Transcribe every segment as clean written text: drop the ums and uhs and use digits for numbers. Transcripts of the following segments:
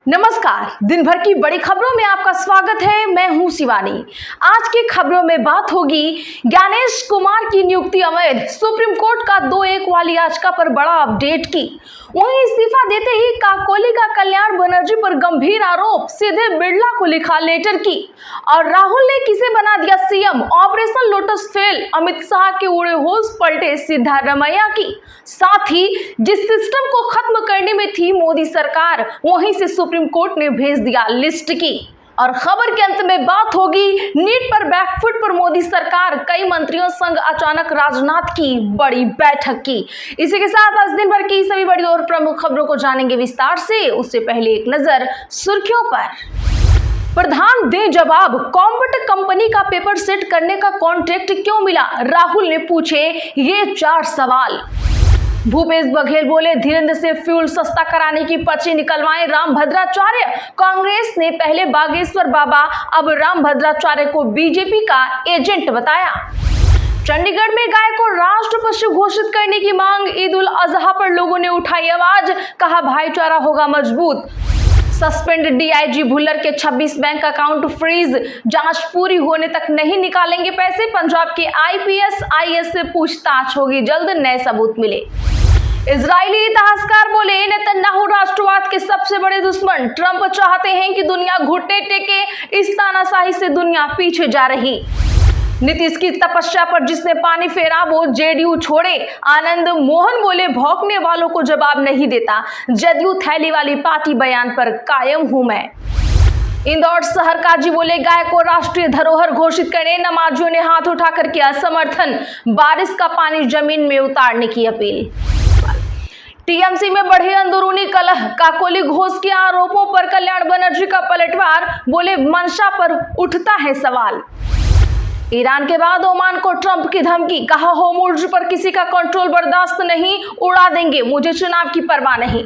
नमस्कार, दिन भर की बड़ी खबरों में आपका स्वागत है। मैं हूं शिवानी। आज की खबरों में बात होगी ज्ञानेश कुमार की नियुक्ति अवैध, सुप्रीम कोर्ट का 2-1 वाली याचिका पर बड़ा अपडेट की। वहीं इस्तीफा देते ही काकोली का कल्याण बनर्जी पर गंभीर आरोप, सीधे बिरला को लिखा लेटर की। और राहुल ने किसे बना दिया CM, operation lotus fail, Amit Shah के उड़े होश पलटे सिद्धारमैया की। साथ ही जिस सिस्टम को खत्म करने में थी मोदी सरकार, वहीं से सुप्रीम कोर्ट ने भेज दिया लिस्ट की। और खबर के अंत में बात होगी नीट पर बैकफुट पर मोदी सरकार, कई मंत्रियों संग अचानक राजनाथ की बड़ी बैठक की। इसी के साथ आज दिन भर की सभी बड़ी और प्रमुख खबरों को जानेंगे विस्तार से। उससे पहले एक नजर सुर्खियों पर। प्रधान दें जवाब, कॉम्बट कंपनी का पेपर सेट करने का कॉन्ट्रैक्ट क्यों मिला, राहुल ने पूछे ये 4 सवाल। भूपेश बघेल बोले धीरेन्द्र से फ्यूल सस्ता कराने की पर्ची निकलवाएं रामभद्राचार्य। कांग्रेस ने पहले बागेश्वर बाबा, अब रामभद्राचार्य को बीजेपी का एजेंट बताया। चंडीगढ़ में गाय को राष्ट्र पशु घोषित करने की मांग, ईद उल अजहा पर लोगों ने उठाई आवाज, कहा भाईचारा होगा मजबूत। सस्पेंड डीआईजी भुल्लर के 26 बैंक अकाउंट फ्रीज, जांच पूरी होने तक नहीं निकालेंगे पैसे। पंजाब के आईपीएस आईएएस से पूछताछ होगी जल्द, नए सबूत मिले। इजरायली इतिहासकार बोले नेतन्याहू राष्ट्रवाद के सबसे बड़े दुश्मन। ट्रंप चाहते हैं कि दुनिया घुटने टेके, इस तानाशाही से दुनिया पीछे जा रही। नीतीश की तपस्या पर जिसने पानी फेरा वो जेडीयू छोड़े। आनंद मोहन बोले भौंकने वालों को जवाब नहीं देता, जदयू थैली वाली पार्टी बयान पर कायम हूं मैं। इंदौर शहर काजी बोले गाय को राष्ट्रीय धरोहर घोषित करने, नमाजियों ने हाथ उठाकर किया समर्थन। बारिश का पानी जमीन में उतारने की अपील। टीएमसी में बढ़े अंदरूनी कलह, काकोली घोष के आरोपों पर कल्याण बनर्जी का पलटवार, बोले मंशा पर उठता है सवाल। ईरान के बाद ओमान को ट्रंप की धमकी, कहा होर्मुज़ पर किसी का कंट्रोल बर्दाश्त नहीं, उड़ा देंगे, मुझे चुनाव की परवाह नहीं।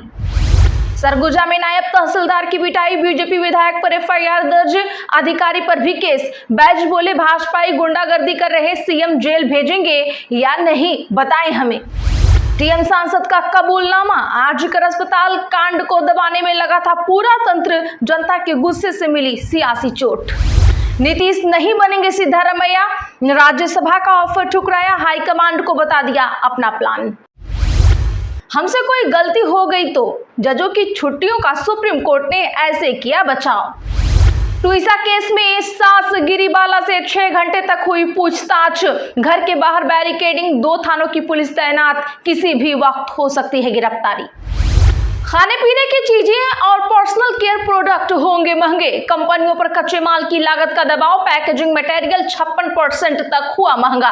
सरगुजा में नायब तहसीलदार की पिटाई, बीजेपी विधायक पर एफआईआर दर्ज, अधिकारी पर भी केस। बैज बोले भाजपाई गुंडागर्दी कर रहे, सीएम जेल भेजेंगे या नहीं, बताएं हमें। टीएम सांसद का कबूलनामा, आरजीकर अस्पताल कांड को दबाने में लगा था पूरा तंत्र, जनता के गुस्से से मिली सियासी चोट। नीतीश नहीं बनेंगे सिद्धारमैया, राज्यसभा का ऑफर ठुकराया, हाईकमांड को बता दिया अपना प्लान। हमसे कोई गलती हो गई तो जजों की छुट्टियों का सुप्रीम कोर्ट ने ऐसे किया बचाव। टुईसा केस में सास गिरिबाला से 6 घंटे तक हुई पूछताछ, घर के बाहर बैरिकेडिंग, 2 थानों की पुलिस तैनात, किसी भी वक्त हो सकती है गिरफ्तारी। खाने पीने की चीजें और पर्सनल केयर प्रोडक्ट होंगे महंगे, कंपनियों पर कच्चे माल की लागत का दबाव, पैकेजिंग मटेरियल 56% तक हुआ महंगा।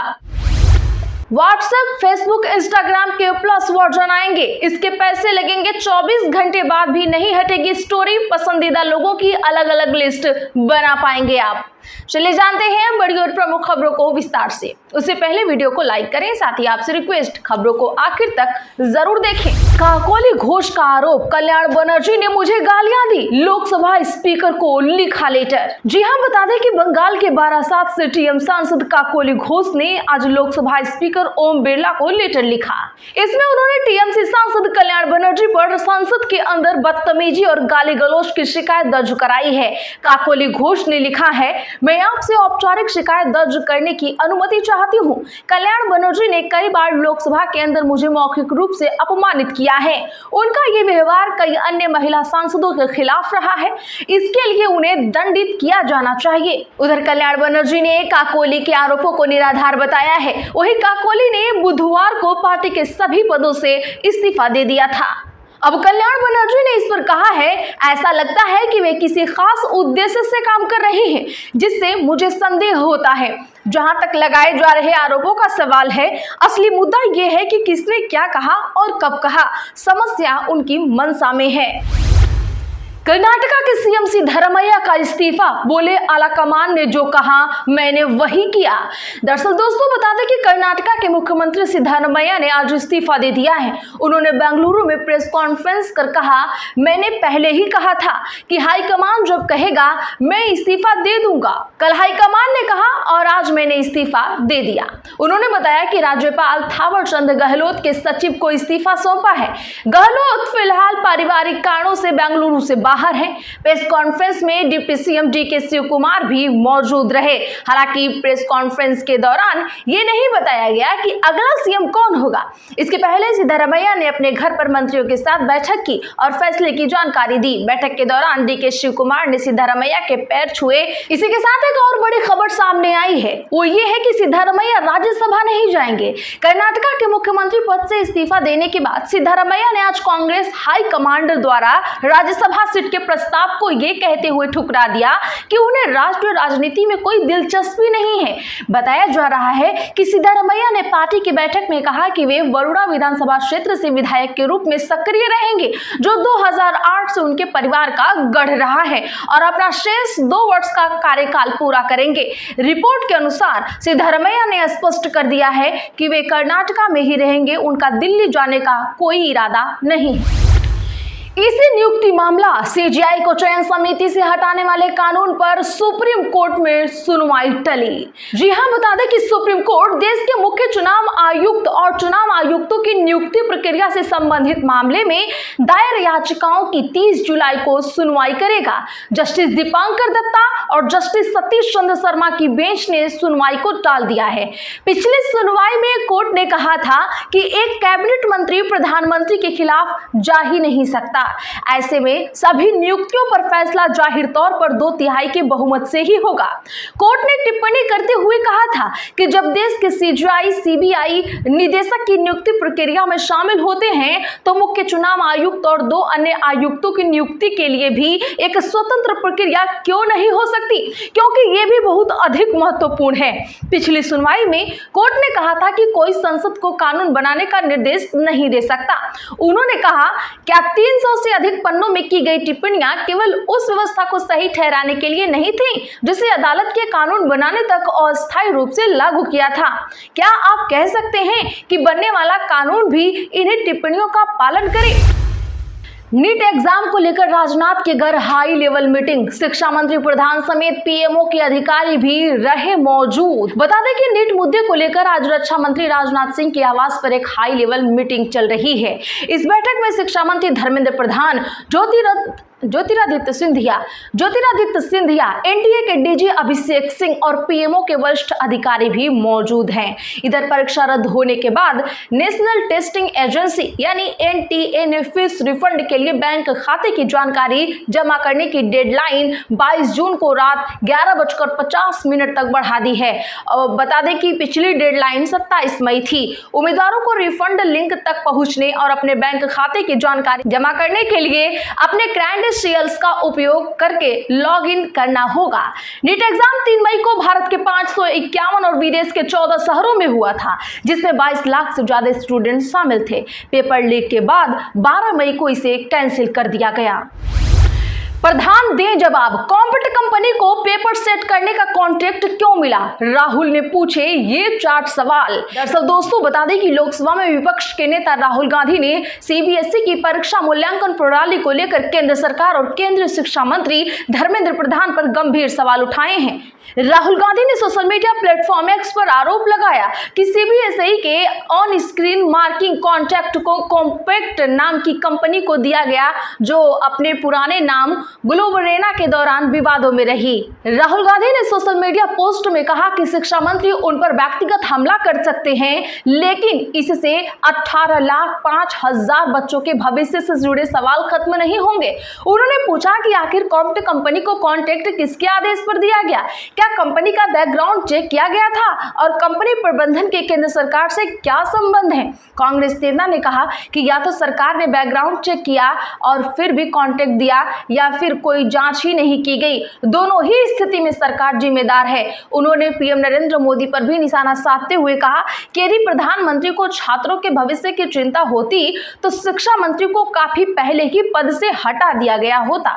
व्हाट्सएप, फेसबुक, इंस्टाग्राम के प्लस वर्जन आएंगे, इसके पैसे लगेंगे, 24 घंटे बाद भी नहीं हटेगी स्टोरी, पसंदीदा लोगों की अलग अलग लिस्ट बना पाएंगे आप। चलिए जानते हैं बड़ी और प्रमुख खबरों को विस्तार से। उससे पहले वीडियो को लाइक करें, साथ ही आपसे रिक्वेस्ट खबरों को आखिर तक जरूर देखें। काकोली घोष का आरोप, कल्याण बनर्जी ने मुझे गालियां दी, लोकसभा स्पीकर को लिखा लेटर। जी हां, बता दें कि बंगाल के बारासात से टीएम सांसद काकोली घोष ने आज लोकसभा स्पीकर ओम बिरला को लेटर लिखा। इसमें उन्होंने टीएमसी सांसद कल्याण बनर्जी पर संसद के अंदर बदतमीजी और गाली गलौज की शिकायत दर्ज कराई है। काकोली घोष ने लिखा है, मैं आपसे औपचारिक शिकायत दर्ज करने की अनुमति चाहती हूँ। कल्याण बनर्जी ने कई बार लोकसभा के अंदर मुझे मौखिक रूप से अपमानित किया है। उनका ये व्यवहार कई अन्य महिला सांसदों के खिलाफ रहा है, इसके लिए उन्हें दंडित किया जाना चाहिए। उधर कल्याण बनर्जी ने काकोली के आरोपों को निराधार बताया है। वहीं काकोली ने बुधवार को पार्टी के सभी पदों से इस्तीफा दे दिया था। अब कल्याण बनर्जी ने इस पर कहा है, ऐसा लगता है कि वे किसी खास उद्देश्य से काम कर रहे हैं, जिससे मुझे संदेह होता है। जहां तक लगाए जा रहे आरोपों का सवाल है, असली मुद्दा यह है कि किसने क्या कहा और कब कहा, समस्या उनकी मंशा में है। कर्नाटका के सीएम सिद्धारमैया का इस्तीफा, बोले आलाकमान ने जो कहा मैंने वही किया। दरअसल दोस्तों बता दें कि कर्नाटका के मुख्यमंत्री सिद्धारमैया ने आज इस्तीफा दे दिया है। उन्होंने बेंगलुरु में प्रेस कॉन्फ्रेंस कर कहा, मैंने पहले ही कहा था कि हाईकमान जब कहेगा मैं इस्तीफा दे दूंगा। कल हाईकमान ने कहा और आज मैंने इस्तीफा दे दिया। उन्होंने बताया कि राज्यपाल थावरचंद गहलोत के सचिव को इस्तीफा सौंपा है। गहलोत फिलहाल पारिवारिक कारणों से बेंगलुरु से बाहर बाहर हैं। प्रेस कॉन्फ्रेंस में डिप्टी सीएम डीके शिव कुमार भी मौजूद रहे। हालांकि प्रेस कॉन्फ्रेंस के दौरान ये नहीं बताया गया कि अगला सीएम कौन होगा। इसके पहले सिद्धारमैया ने अपने घर पर मंत्रियों के साथ बैठक की और फैसले की जानकारी दी। बैठक के दौरान डीके शिव कुमार ने सिद्धारमैया के पैर छुए। इसी के साथ एक और बड़ी खबर सामने आई है, वो ये है कि सिद्धारमैया राज्यसभा नहीं जाएंगे। कर्नाटका के मुख्यमंत्री पद से इस्तीफा देने के बाद सिद्धारमैया ने आज कांग्रेस हाई कमांडर द्वारा राज्यसभा सीट के प्रस्ताव को ये कहते हुए ठुकरा दिया कि उन्हें राष्ट्रीय राजनीति में कोई दिलचस्पी नहीं है। बताया जा रहा है कि सिद्धारमैया ने पार्टी की बैठक में कहा कि वे वरुणा विधानसभा क्षेत्र से विधायक के रूप में सक्रिय रहेंगे, जो 2008 से उनके परिवार का गढ़ रहा है, और अपना शेष 2 वर्ष का कार्यकाल पूरा करेंगे। रिपोर्ट के अनुसार सिद्धारमैया ने स्पष्ट कर दिया है कि वे कर्नाटका में ही रहेंगे, उनका दिल्ली जाने का कोई इरादा नहीं। इसी नियुक्ति मामला सीजीआई को चयन समिति से हटाने वाले कानून पर सुप्रीम कोर्ट में सुनवाई टली। जी हां, बता दें कि सुप्रीम कोर्ट देश के मुख्य चुनाव आयुक्त और चुनाव आयुक्तों की नियुक्ति प्रक्रिया से संबंधित मामले में दायर याचिकाओं की 30 जुलाई को सुनवाई करेगा। जस्टिस दीपांकर दत्ता और जस्टिस सतीश चंद्र शर्मा की बेंच ने सुनवाई को टाल दिया है। पिछली सुनवाई में कोर्ट ने कहा था कि एक कैबिनेट मंत्री प्रधानमंत्री के खिलाफ जा ही नहीं सकता। ऐसे में सभी नियुक्तियों पर फैसला जाहिर तौर पर 2/3 के बहुमत से ही होगा। कोर्ट ने टिप्पणी करते हुए कहा था कि जब देश के सीजीआई, सीबीआई निदेशक की नियुक्ति प्रक्रिया में शामिल होते हैं तो मुख्य चुनाव आयुक्त और 2 अन्य आयुक्तों की नियुक्ति के लिए भी एक स्वतंत्र प्रक्रिया क्यों नहीं हो सकती, क्योंकि ये भी बहुत अधिक महत्वपूर्ण है। पिछली सुनवाई में कोर्ट ने कहा था कि कोई संसद को कानून बनाने का निर्देश नहीं दे सकता। उन्होंने कहा, क्या 300 से अधिक पन्नों में की गई टिप्पणियां केवल उस व्यवस्था को सही ठहराने के लिए नहीं थी जिसे अदालत के कानून बनाने तक अस्थायी रूप से लागू किया था। क्या आप कह सकते हैं कि बनने वाला कानून भी इन्हीं टिप्पणियों का पालन करे? नीट एग्जाम को लेकर राजनाथ के घर हाई लेवल मीटिंग, शिक्षा मंत्री प्रधान समेत पीएमओ के अधिकारी भी रहे मौजूद। बता दें कि नीट मुद्दे को लेकर आज रक्षा मंत्री राजनाथ सिंह के आवास पर एक हाई लेवल मीटिंग चल रही है। इस बैठक में शिक्षा मंत्री धर्मेंद्र प्रधान, ज्योतिरादित्य सिंधिया, एनटीए के डीजी अभिषेक सिंह और पीएमओ के वरिष्ठ अधिकारी भी मौजूद हैं। इधर परीक्षा रद्द होने के बाद नेशनल टेस्टिंग एजेंसी यानी एनटीए ने फीस रिफंड के लिए बैंक खाते की जानकारी जमा करने की डेडलाइन 22 जून को रात 11:50 तक बढ़ा दी है। बता दें कि पिछली डेडलाइन 27 मई थी। उम्मीदवारों को रिफंड लिंक तक पहुंचने और अपने बैंक खाते की जानकारी जमा करने के लिए अपने क्रेडेंशियल्स का उपयोग करके लॉग इन करना होगा। नीट एग्जाम 3 मई को भारत के 551 और विदेश के 14 शहरों में हुआ था, जिसमें 22 लाख से ज्यादा स्टूडेंट शामिल थे। पेपर लीक के बाद 12 मई को इसे कैंसिल कर दिया गया। प्रधान दें जवाब, कॉम्पिट कंपनी को पेपर सेट करने का कॉन्ट्रैक्ट क्यों मिला? राहुल ने पूछे ये 4 सवाल। दरअसल दोस्तों, बता दें कि लोकसभा में विपक्ष के नेता राहुल गांधी ने सीबीएसई की परीक्षा मूल्यांकन प्रणाली को लेकर केंद्र सरकार और केंद्रीय शिक्षा मंत्री धर्मेंद्र प्रधान पर गंभीर सवाल उठाए हैं। राहुल गांधी ने सोशल मीडिया प्लेटफॉर्म एक्स पर आरोप लगाया कि सीबीएसई के ऑन स्क्रीन मार्किंग कॉन्ट्रैक्ट को कॉम्पैक्ट नाम की कंपनी को दिया गया, जो अपने पुराने नाम ग्लोबरेना के दौरान विवादों में रही। राहुल गांधी ने सोशल मीडिया पोस्ट में कहा कि शिक्षा मंत्री उन पर व्यक्तिगत हमला कर सकते हैं, लेकिन इससे 18,05,000 बच्चों के भविष्य से जुड़े सवाल खत्म नहीं होंगे। उन्होंने पूछा कि आखिर कॉम्पैक्ट कंपनी को कॉन्ट्रैक्ट किसके आदेश पर दिया गया? क्या कंपनी का बैकग्राउंड चेक किया गया था? और कंपनी प्रबंधन के केंद्र सरकार से क्या संबंध है? कांग्रेस नेता ने कहा कि या तो सरकार ने बैकग्राउंड चेक किया और फिर भी कॉन्ट्रैक्ट दिया, या फिर कोई जांच ही नहीं की गई। दोनों ही स्थिति में सरकार जिम्मेदार है। उन्होंने पीएम नरेंद्र मोदी पर भी निशाना साधते हुए कहा कि यदि प्रधानमंत्री को छात्रों के भविष्य की चिंता होती तो शिक्षा मंत्री को काफी पहले ही पद से हटा दिया गया होता।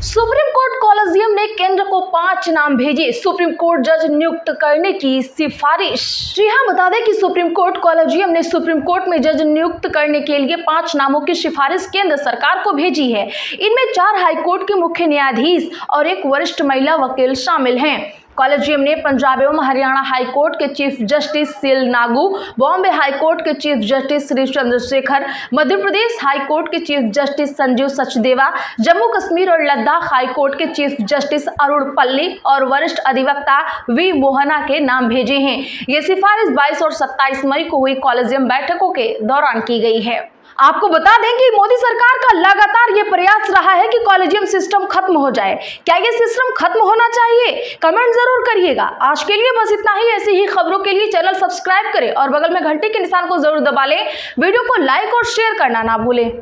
सुप्रीम कोर्ट कॉलेजियम ने केंद्र को 5 नाम भेजे, सुप्रीम कोर्ट जज नियुक्त करने की सिफारिश। जी हां, बता दें कि सुप्रीम कोर्ट कॉलेजियम ने सुप्रीम कोर्ट में जज नियुक्त करने के लिए 5 नामों की सिफारिश केंद्र सरकार को भेजी है। इनमें 4 हाईकोर्ट के मुख्य न्यायाधीश और 1 वरिष्ठ महिला वकील शामिल हैं। कॉलेजियम ने पंजाब एवं हरियाणा हाई कोर्ट के chief justice CL Nagu, Bombay high court के chief justice Shri Chandrashekhar, Madhya Pradesh high court के चीफ जस्टिस संजीव सचदेवा, जम्मू कश्मीर और लद्दाख हाई कोर्ट के चीफ जस्टिस अरुण पल्ली और वरिष्ठ अधिवक्ता वी मोहना के नाम भेजे हैं। ये सिफारिश 22 और 27 मई को हुई कॉलेजियम बैठकों के दौरान की गई है। आपको बता दें कि मोदी सरकार का लगातार ये प्रयास रहा है कि कॉलेजियम सिस्टम खत्म हो जाए। क्या ये सिस्टम खत्म होना चाहिए? कमेंट जरूर करिएगा। आज के लिए बस इतना ही। ऐसी ही खबरों के लिए चैनल सब्सक्राइब करें और बगल में घंटी के निशान को जरूर दबा लें। वीडियो को लाइक और शेयर करना ना भूलें।